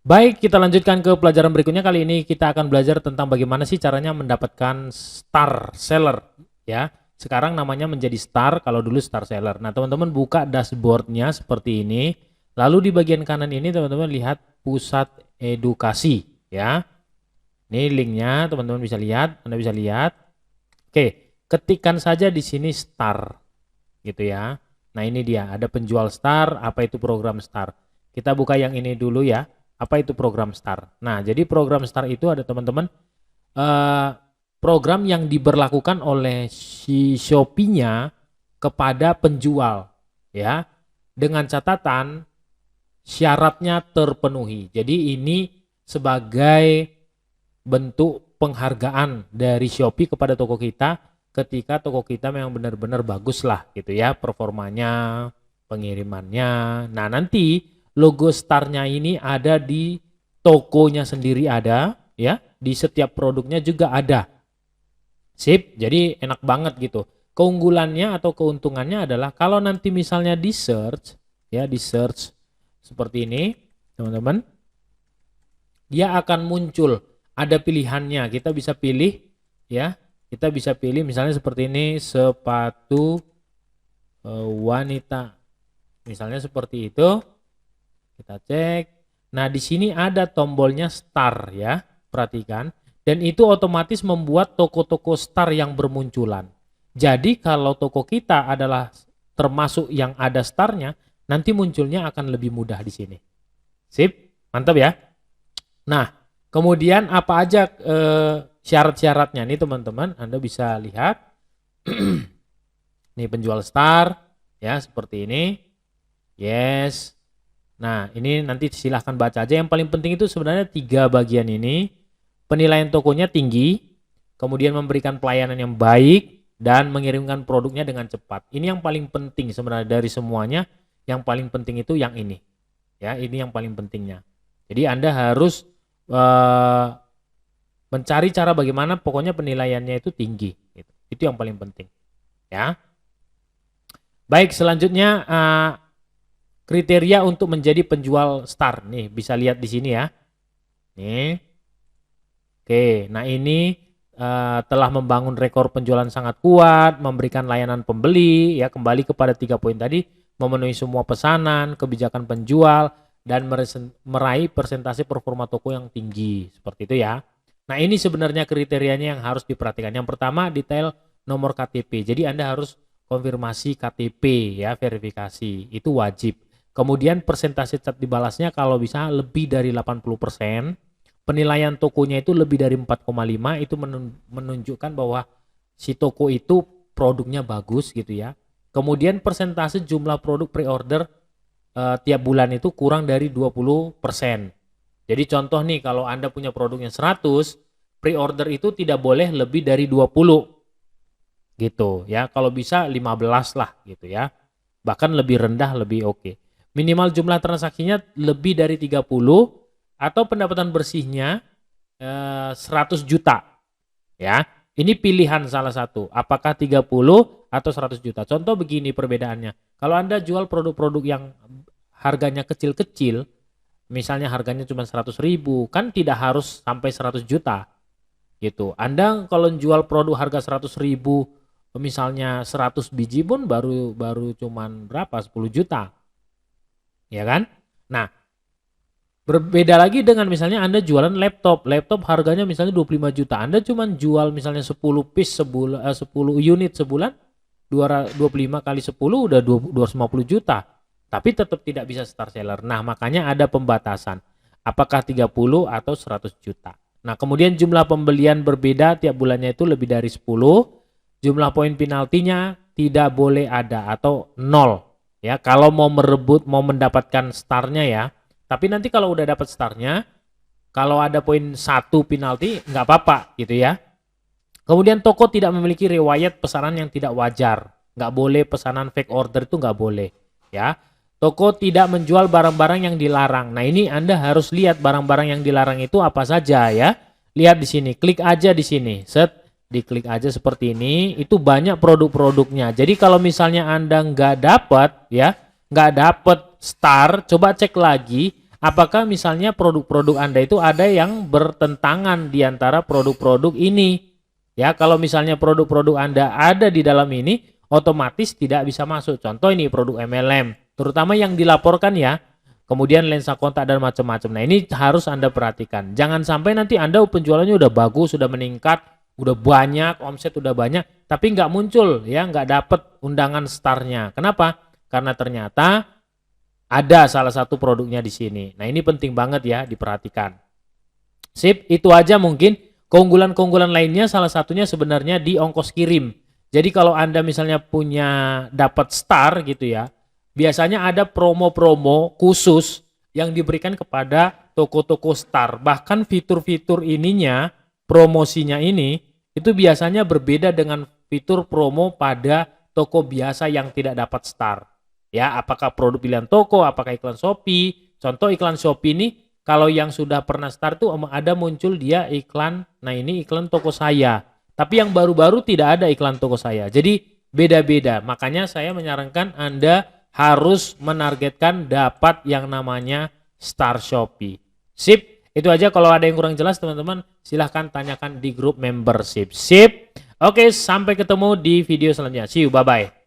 Baik, kita lanjutkan ke pelajaran berikutnya. Kali ini kita akan belajar tentang bagaimana sih caranya mendapatkan star seller, ya. Sekarang namanya menjadi star, kalau dulu star seller. Nah, teman-teman buka dashboardnya seperti ini. Lalu di bagian kanan ini teman-teman lihat pusat edukasi, ya. Ini linknya, teman-teman bisa lihat, Anda bisa lihat. Oke, ketikkan saja di sini star, gitu ya. Nah, ini dia, ada penjual star, apa itu program star. Kita buka yang ini dulu ya. Apa itu program star? Nah, jadi program star itu ada teman-teman program yang diberlakukan oleh si Shopee-nya kepada penjual, ya, dengan catatan syaratnya terpenuhi. Jadi ini sebagai bentuk penghargaan dari Shopee kepada toko kita ketika toko kita memang benar-benar bagus lah gitu ya, performanya, pengirimannya. Nah, nanti logo starnya ini ada di tokonya sendiri ada, ya, di setiap produknya juga ada. Sip, jadi enak banget gitu. Keunggulannya atau keuntungannya adalah kalau nanti misalnya di search, ya, di search seperti ini, teman-teman, dia akan muncul, ada pilihannya. Kita bisa pilih, ya, kita bisa pilih misalnya seperti ini, sepatu wanita, misalnya seperti itu. Kita cek. Nah, di sini ada tombolnya star ya. Perhatikan. Dan itu otomatis membuat toko-toko star yang bermunculan. Jadi kalau toko kita adalah termasuk yang ada starnya, nanti munculnya akan lebih mudah di sini. Sip, mantap ya. Nah, kemudian apa aja syarat-syaratnya nih teman-teman, Anda bisa lihat. Ini penjual star ya, seperti ini. Yes. Nah, ini nanti silahkan baca aja. Yang paling penting itu sebenarnya 3 bagian ini. Penilaian tokonya tinggi, kemudian memberikan pelayanan yang baik, dan mengirimkan produknya dengan cepat. Ini yang paling penting sebenarnya dari semuanya. Yang paling penting itu yang ini. Ya, ini yang paling pentingnya. Jadi Anda harus mencari cara bagaimana pokoknya penilaiannya itu tinggi. Gitu. Itu yang paling penting. Ya. Baik, selanjutnya kriteria untuk menjadi penjual star. Nih, bisa lihat di sini ya. Nih. Oke, nah ini telah membangun rekor penjualan sangat kuat, memberikan layanan pembeli, ya, kembali kepada 3 poin tadi, memenuhi semua pesanan, kebijakan penjual, dan meraih persentase performa toko yang tinggi. Seperti itu ya. Nah, ini sebenarnya kriterianya yang harus diperhatikan. Yang pertama, detail nomor KTP. Jadi Anda harus konfirmasi KTP ya, verifikasi. Itu wajib. Kemudian persentase cat dibalasnya kalau bisa lebih dari 80%. Penilaian tokonya itu lebih dari 4,5, itu menunjukkan bahwa si toko itu produknya bagus gitu ya. Kemudian persentase jumlah produk pre-order tiap bulan itu kurang dari 20%. Jadi contoh nih, kalau Anda punya produknya 100, pre-order itu tidak boleh lebih dari 20. Gitu ya. Kalau bisa 15 lah gitu ya. Bahkan lebih rendah lebih oke. Minimal jumlah transaksinya lebih dari 30 atau pendapatan bersihnya 100 juta. Ya. Ini pilihan salah satu. Apakah 30 atau 100 juta. Contoh begini perbedaannya. Kalau Anda jual produk-produk yang harganya kecil-kecil, misalnya harganya cuma 100.000, kan tidak harus sampai 100 juta. Gitu. Anda kalau jual produk harga 100.000, misalnya 100 biji pun baru cuman berapa? 10 juta. Ya kan? Nah, berbeda lagi dengan misalnya Anda jualan laptop. Laptop harganya misalnya 25 juta. Anda cuma jual misalnya 10 piece sebulan, 10 unit sebulan, 25 kali 10 udah 250 juta. Tapi tetap tidak bisa star seller. Nah, makanya ada pembatasan. Apakah 30 atau 100 juta. Nah, kemudian jumlah pembelian berbeda tiap bulannya itu lebih dari 10. Jumlah poin penaltinya tidak boleh ada atau 0. Ya, kalau mau merebut, mau mendapatkan starnya ya. Tapi nanti kalau udah dapat starnya, kalau ada poin 1 penalti nggak apa-apa gitu ya. Kemudian toko tidak memiliki riwayat pesanan yang tidak wajar. Nggak boleh pesanan fake order, itu nggak boleh ya. Toko tidak menjual barang-barang yang dilarang. Nah, ini Anda harus lihat barang-barang yang dilarang itu apa saja ya. Lihat di sini, klik aja di sini. Set, diklik aja seperti ini. Itu banyak produk-produknya. Jadi kalau misalnya Anda nggak dapat ya, nggak dapat star, coba cek lagi apakah misalnya produk-produk Anda itu ada yang bertentangan di antara produk-produk ini. Ya, kalau misalnya produk-produk Anda ada di dalam ini, otomatis tidak bisa masuk. Contoh ini produk MLM, terutama yang dilaporkan ya. Kemudian lensa kontak dan macam-macam. Nah, ini harus Anda perhatikan. Jangan sampai nanti Anda penjualannya udah bagus, sudah meningkat, udah banyak, omset udah banyak, tapi nggak muncul ya, nggak dapet undangan startnya. Kenapa? Karena ternyata ada salah satu produknya di sini. Nah, ini penting banget ya diperhatikan. Sip, itu aja mungkin. Keunggulan-keunggulan lainnya salah satunya sebenarnya di ongkos kirim. Jadi kalau Anda misalnya punya dapat star gitu ya, biasanya ada promo-promo khusus yang diberikan kepada toko-toko star. Bahkan fitur-fitur ininya, promosinya ini, itu biasanya berbeda dengan fitur promo pada toko biasa yang tidak dapat star. Ya, apakah produk pilihan toko, apakah iklan Shopee. Contoh iklan Shopee ini, kalau yang sudah pernah start tuh ada muncul dia iklan, nah ini iklan toko saya. Tapi yang baru-baru tidak ada iklan toko saya. Jadi beda-beda. Makanya saya menyarankan Anda harus menargetkan dapat yang namanya Star Shopee. Sip, itu aja. Kalau ada yang kurang jelas teman-teman silahkan tanyakan di grup membership. Sip. Oke, sampai ketemu di video selanjutnya. See you, bye-bye.